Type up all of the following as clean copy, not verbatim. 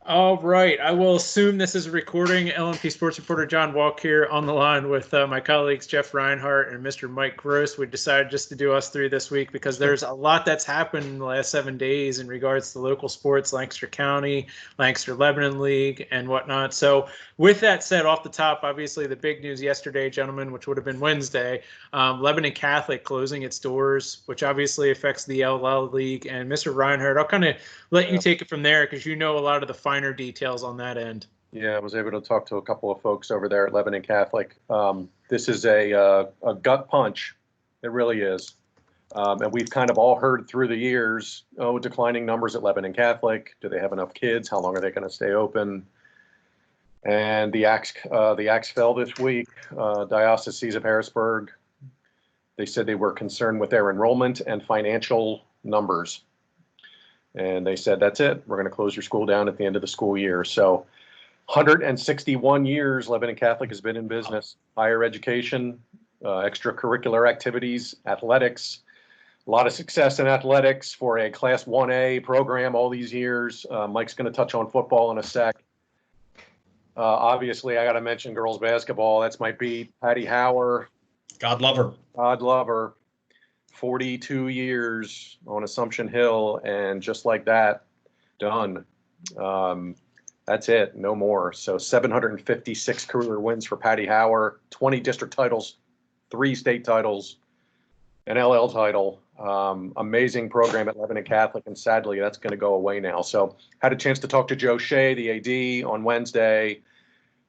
All right. I will assume this is a recording. LNP sports reporter John Walk here on the line with my colleagues Jeff Reinhart and Mr. Mike Gross. We decided just to do us three this week because there's a lot that's happened in the last 7 days in regards to local sports, Lancaster County, Lancaster Lebanon League, and whatnot. So with that said, off the top, obviously the big news yesterday, gentlemen, which would have been Wednesday, Lebanon Catholic closing its doors, which obviously affects the LL League. And Mr. Reinhardt, I'll kind of let you take it from there because you know a lot of the finer details on that end. Yeah, I was able to talk to a couple of folks over there at Lebanon Catholic. This is a gut punch. It really is. And we've kind of all heard through the years, declining numbers at Lebanon Catholic. Do they have enough kids? How long are they going to stay open? And the axe fell this week. Diocese of Harrisburg, they said they were concerned with their enrollment and financial numbers. And they said, that's it. We're going to close your school down at the end of the school year. So 161 years Lebanon Catholic has been in business. Higher education, extracurricular activities, athletics. A lot of success in athletics for a Class 1A program all these years. Mike's going to touch on football in a sec. Obviously, I got to mention girls basketball. That's my beat. Patty Hauer. God love her. God love her. 42 years on Assumption Hill, and just like that, done. That's it, no more. So 756 career wins for Patty Hauer, 20 district titles, 3 state titles, an LL title. Amazing program at Lebanon Catholic, and sadly, that's going to go away now. So had a chance to talk to Joe Shea, the AD, on Wednesday.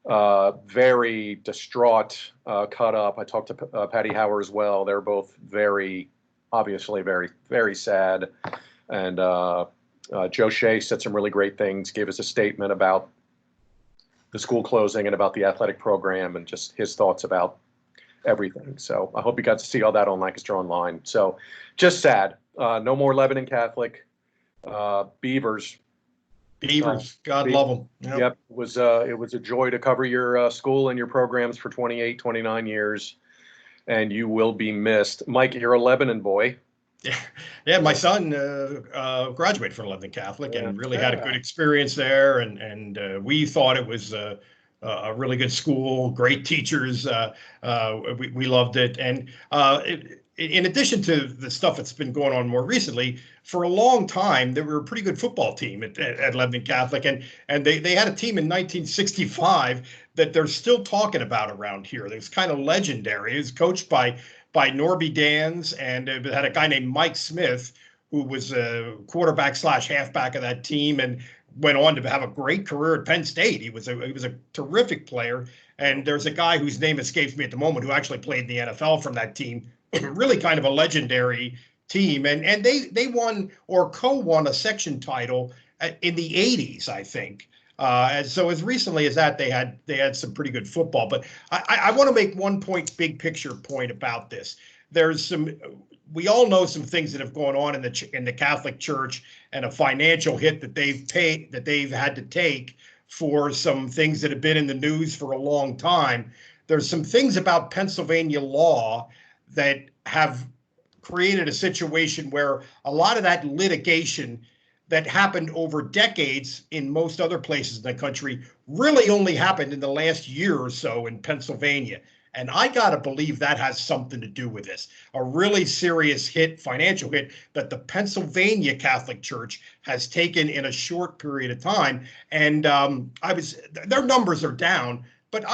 Very distraught, cut up. I talked to Patty Hauer as well. They're both obviously very, very sad. And Joe Shea said some really great things, gave us a statement about the school closing and about the athletic program and just his thoughts about everything. So I hope you got to see all that on LancasterOnline. So just sad. No more Lebanon Catholic. Beavers. God love them. Yep. It was a joy to cover your school and your programs for 28, 29 years. And you will be missed. Mike, you're a Lebanon boy. Yeah, my son graduated from Lebanon Catholic and really had a good experience there. And we thought it was a really good school, great teachers. We loved it. And in addition to the stuff that's been going on more recently, for a long time, they were a pretty good football team at Lebanon Catholic. And they had a team in 1965 that they're still talking about around here. It was kind of legendary. It was coached by Norby Dans, and it had a guy named Mike Smith, who was a quarterback / halfback of that team and went on to have a great career at Penn State. He was a terrific player. And there's a guy whose name escapes me at the moment who actually played in the NFL from that team. Really kind of a legendary team. And they won or co-won a section title in the 80s, I think. And so as recently as that, they had some pretty good football. But I want to make one big picture point about this. We all know some things that have gone on in the Catholic Church and a financial hit that they've had to take for some things that have been in the news for a long time. There's some things about Pennsylvania law that have created a situation where a lot of that litigation that happened over decades in most other places in the country really only happened in the last year or so in Pennsylvania. And I got to believe that has something to do with this. A really serious financial hit that the Pennsylvania Catholic Church has taken in a short period of time. And their numbers are down, but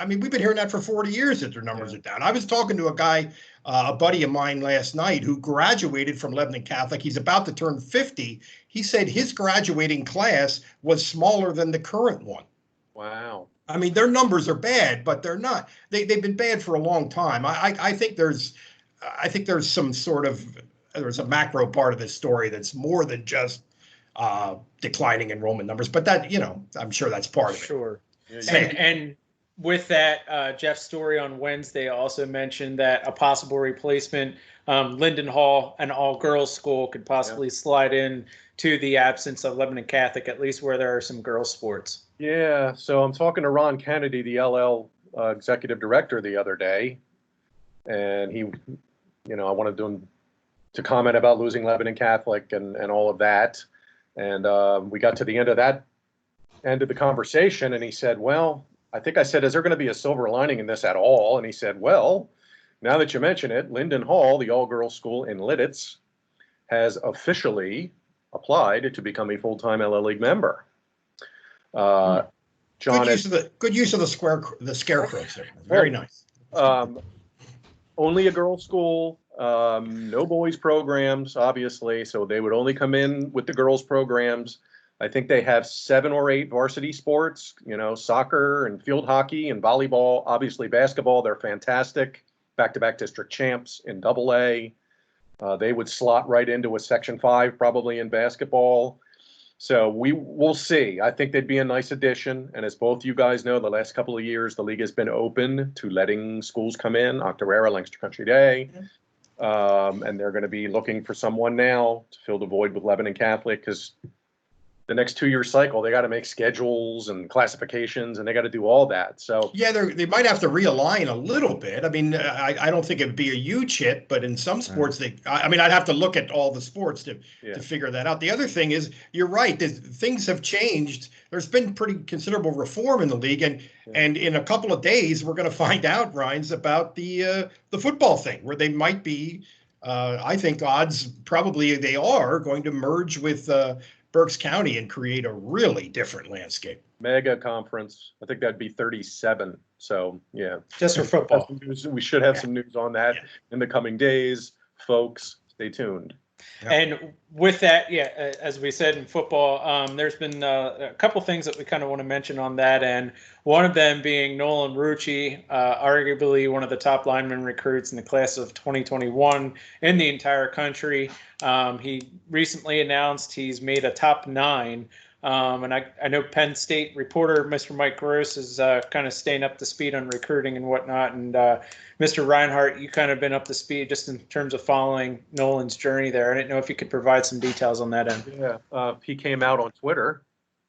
we've been hearing that for 40 years that their numbers are down. I was talking to a guy, a buddy of mine last night who graduated from Lebanon Catholic. He's about to turn 50. He said his graduating class was smaller than the current one. Wow. I mean, their numbers are bad, but they're not. They've been bad for a long time. I think there's some sort of there's a macro part of this story that's more than just declining enrollment numbers. But that I'm sure that's part of it. Sure. And with that, Jeff's story on Wednesday also mentioned that a possible replacement, Linden Hall, an all-girls school, could possibly slide in to the absence of Lebanon Catholic, at least where there are some girls' sports. Yeah, so I'm talking to Ron Kennedy, the LL executive director, the other day, and he, I wanted him to comment about losing Lebanon Catholic and all of that. And we got to the end of that ended the conversation, and he said, well, I think I said, is there going to be a silver lining in this at all? And he said, well, now that you mention it, Linden Hall, the all-girls school in Lidditz, has officially applied to become a full-time LL League member. John, good use of the scarecrows there. Very nice. Only a girls' school, no boys programs, obviously. So they would only come in with the girls' programs. I think they have 7 or 8 varsity sports, soccer and field hockey and volleyball. Obviously, basketball, they're fantastic. Back-to-back district champs in AA. They would slot right into a Section 5 probably in basketball. So we'll see. I think they'd be a nice addition. And as both you guys know, the last couple of years, the league has been open to letting schools come in, Octorara, Lancaster Country Day. And they're going to be looking for someone now to fill the void with Lebanon Catholic, because the next 2-year cycle, they got to make schedules and classifications, and they got to do all that. So yeah, they might have to realign a little bit. I mean, I don't think it'd be a huge hit, but in some sports, I'd have to look at all the sports to figure that out. The other thing is, you're right, things have changed. There's been pretty considerable reform in the league, and in a couple of days, we're going to find out, Rhines, about the football thing, where they might be. I think odds probably they are going to merge with Berks County and create a really different landscape. Mega conference. I think that'd be 37. So yeah, just for football. We should have some news on that in the coming days, folks. Stay tuned. Yep. And with that, as we said in football, there's been a couple things that we kind of want to mention on that end. One of them being Nolan Rucci, arguably one of the top lineman recruits in the class of 2021 in the entire country. He recently announced he's made a top 9. And I know Penn State reporter Mr. Mike Gross is kind of staying up to speed on recruiting and whatnot. And Mr. Reinhart, you kind of been up to speed just in terms of following Nolan's journey there. I didn't know if you could provide some details on that end. Yeah, he came out on Twitter,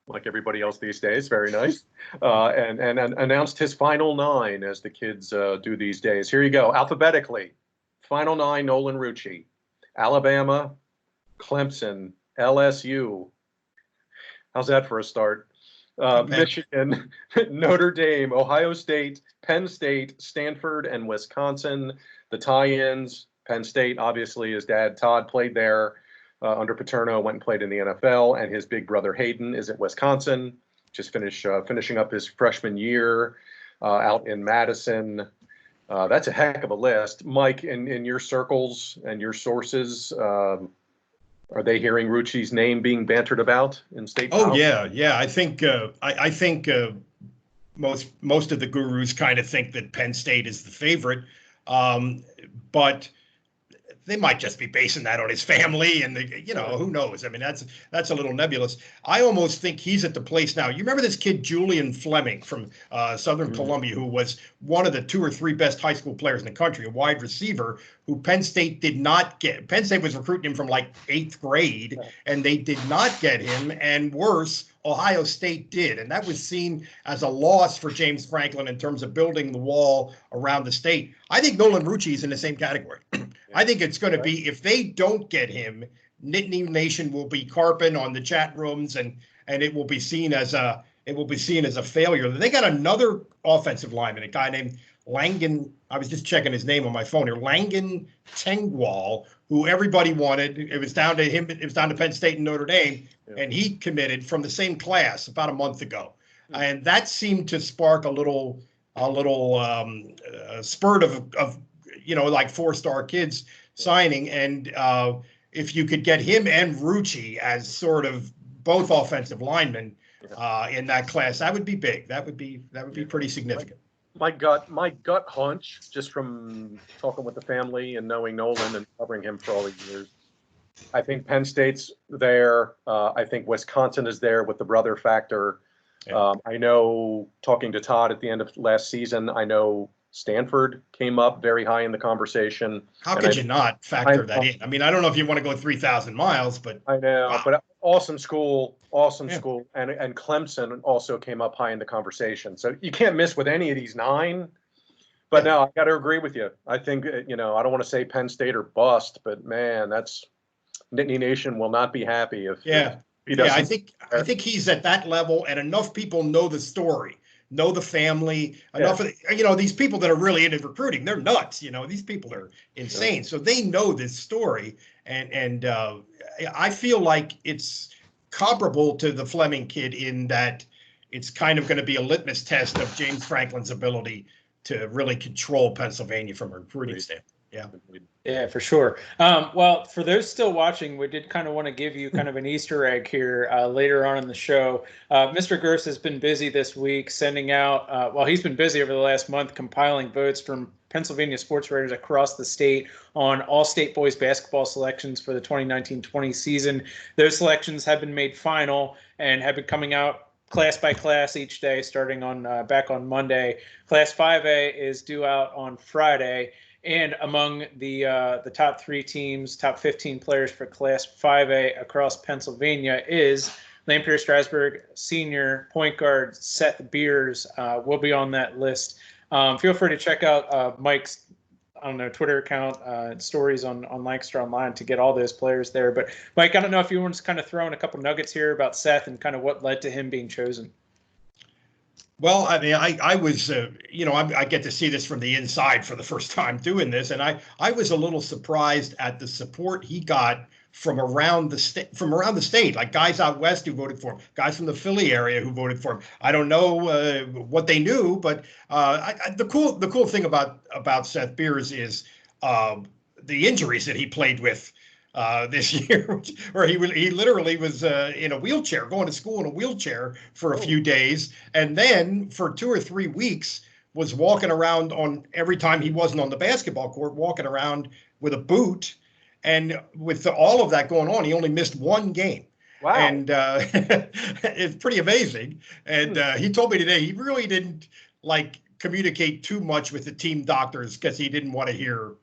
like everybody else these days, very nice, and announced his final 9, as the kids do these days. Here you go, alphabetically. Final 9, Nolan Rucci. Alabama, Clemson, LSU. How's that for a start? Michigan, Notre Dame, Ohio State, Penn State, Stanford, and Wisconsin. The tie-ins, Penn State, obviously, his dad, Todd, played there under Paterno, went and played in the NFL, and his big brother, Hayden, is at Wisconsin, just finishing up his freshman year out in Madison. That's a heck of a list. Mike, in your circles and your sources, are they hearing Rucci's name being bantered about in state? Oh, yeah. I think most of the gurus kind of think that Penn State is the favorite, but they might just be basing that on his family, and who knows? I mean, that's a little nebulous. I almost think he's at the place now. You remember this kid Julian Fleming from Southern Columbia, who was one of the 2 or 3 best high school players in the country, a wide receiver who Penn State did not get. Penn State was recruiting him from like 8th grade, and they did not get him. And worse, Ohio State did. And that was seen as a loss for James Franklin in terms of building the wall around the state. I think Nolan Rucci is in the same category. I think it's going to be, if they don't get him, Nittany Nation will be carping on the chat rooms, and it will be seen as a failure. They got another offensive lineman, a guy named Langan. I was just checking his name on my phone here. Langan Tengwall, who everybody wanted. It was down to him. It was down to Penn State and Notre Dame, and he committed from the same class about a month ago, and that seemed to spark a little spurt of like 4-star kids signing. And if you could get him and Rucci as sort of both offensive linemen in that class, that would be big. That would be pretty significant. My gut hunch, just from talking with the family and knowing Nolan and covering him for all the years, I think Penn State's there. I think Wisconsin is there with the brother factor. Yeah. I know, talking to Todd at the end of last season, I know Stanford came up very high in the conversation. How could you not factor that in? I mean, I don't know if you want to go 3,000 miles, but I know, wow. But awesome school, and Clemson also came up high in the conversation. So you can't miss with any of these 9. But no, I got to agree with you. I think I don't want to say Penn State or bust, but man, that's Nittany Nation will not be happy if He doesn't. Yeah, I think he's at that level, and enough people know the story, know the family. Enough of these people that are really into recruiting, they're nuts. These people are insane, so they know this story, and I feel like it's comparable to the Fleming kid in that it's kind of going to be a litmus test of James Franklin's ability to really control Pennsylvania from a recruiting standpoint. Yeah, for sure. Well, for those still watching, we did kind of want to give you kind of an Easter egg here later on in the show. Mr. Gross has been busy this week sending out, he's been busy over the last month compiling votes from Pennsylvania sports writers across the state on all state boys basketball selections for the 2019-20 season. Those selections have been made final and have been coming out class by class each day, starting on back on Monday. Class 5A is due out on Friday. And among the top 3 teams, top 15 players for Class 5A across Pennsylvania is Lampeter Strasburg senior point guard Seth Beers will be on that list. Feel free to check out Mike's Twitter account and stories on Lancaster Online to get all those players there. But Mike, I don't know if you want to kind of throw in a couple nuggets here about Seth and kind of what led to him being chosen. Well, I mean, I was, I get to see this from the inside for the first time doing this, and I was a little surprised at the support he got from around the state, like guys out west who voted for him, guys from the Philly area who voted for him. I don't know what they knew, but the cool thing about Seth Beers is the injuries that he played with this year, where he literally was in a wheelchair, going to school in a wheelchair for a few days, and then for 2 or 3 weeks was walking around on every time he wasn't on the basketball court, walking around with a boot. And with all of that going on, he only missed 1 game. Wow. And it's pretty amazing. And he told me today he really didn't communicate too much with the team doctors because he didn't want to hear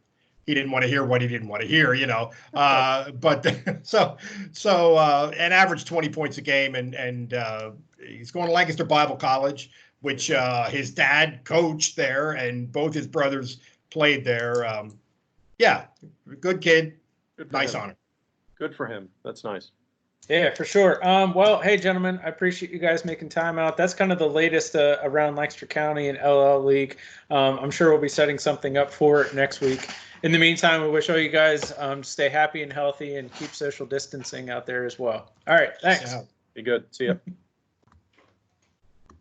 what he didn't want to hear, but and averaged 20 points a game, and he's going to Lancaster Bible College, which his dad coached there, and both his brothers played there. Good kid, nice honor. Good for him. That's nice. Yeah, for sure. Well, hey, gentlemen, I appreciate you guys making time out. That's kind of the latest around Lancaster County and LL League. I'm sure we'll be setting something up for it next week. In the meantime, we wish all you guys stay happy and healthy and keep social distancing out there as well. All right, thanks. Be good. See ya.